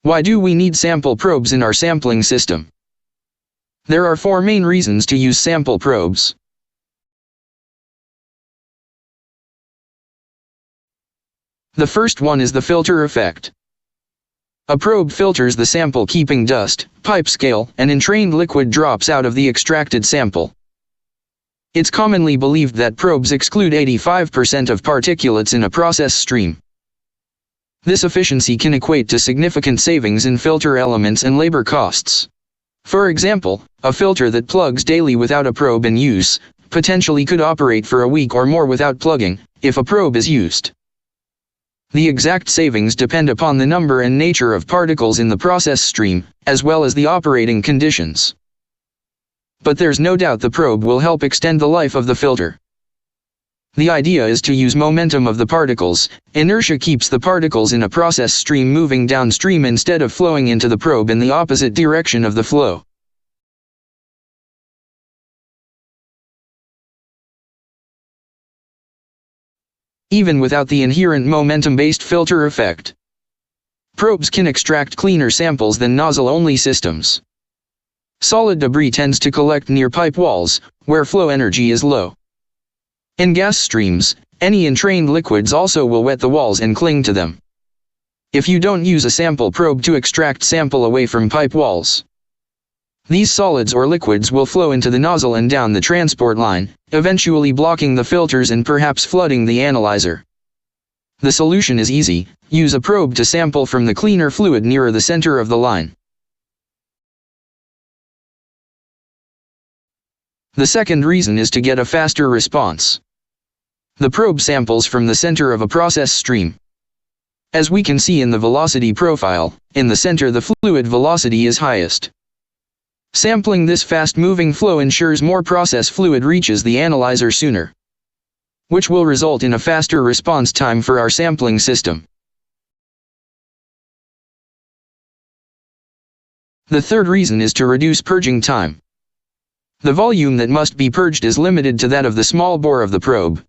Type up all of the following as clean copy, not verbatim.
Why do we need sample probes in our sampling system? There are 4 main reasons to use sample probes. The first one is the filter effect. A probe filters the sample, keeping dust, pipe scale, and entrained liquid drops out of the extracted sample. It's commonly believed that probes exclude 85% of particulates in a process stream. This efficiency can equate to significant savings in filter elements and labor costs. For example, a filter that plugs daily without a probe in use potentially could operate for a week or more without plugging, if a probe is used. The exact savings depend upon the number and nature of particles in the process stream, as well as the operating conditions. But there's no doubt the probe will help extend the life of the filter. The idea is to use momentum of the particles. Inertia keeps the particles in a process stream moving downstream instead of flowing into the probe in the opposite direction of the flow. Even without the inherent momentum-based filter effect, probes can extract cleaner samples than nozzle-only systems. Solid debris tends to collect near pipe walls, where flow energy is low. In gas streams, any entrained liquids also will wet the walls and cling to them. If you don't use a sample probe to extract sample away from pipe walls, these solids or liquids will flow into the nozzle and down the transport line, eventually blocking the filters and perhaps flooding the analyzer. The solution is easy: use a probe to sample from the cleaner fluid nearer the center of the line. The second reason is to get a faster response. The probe samples from the center of a process stream. As we can see in the velocity profile, in the center the fluid velocity is highest. Sampling this fast-moving flow ensures more process fluid reaches the analyzer sooner, which will result in a faster response time for our sampling system. The third reason is to reduce purging time. The volume that must be purged is limited to that of the small bore of the probe.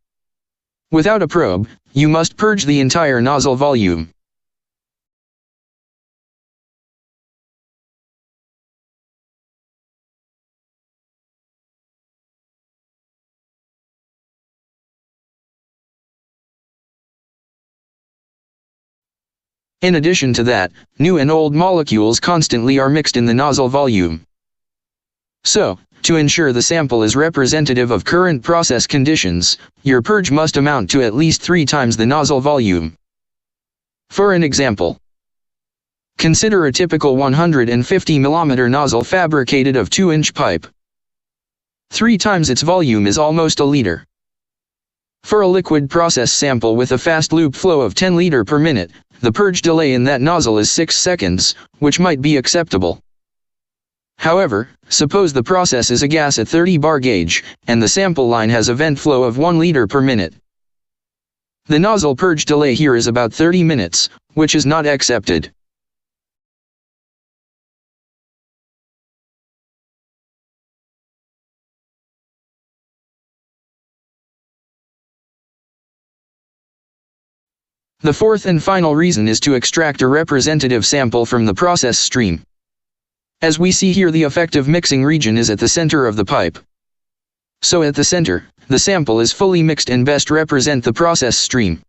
Without a probe, you must purge the entire nozzle volume. In addition to that, new and old molecules constantly are mixed in the nozzle volume. So, to ensure the sample is representative of current process conditions, your purge must amount to at least 3 times the nozzle volume. For an example, consider a typical 150 mm nozzle fabricated of 2-inch pipe. 3 times its volume is almost a liter. For a liquid process sample with a fast loop flow of 10 liters per minute, the purge delay in that nozzle is 6 seconds, which might be acceptable. However, suppose the process is a gas at 30 bar gauge, and the sample line has a vent flow of 1 liter per minute. The nozzle purge delay here is about 30 minutes, which is not accepted. The fourth and final reason is to extract a representative sample from the process stream. As we see here, the effective mixing region is at the center of the pipe. So at the center, the sample is fully mixed and best represent the process stream.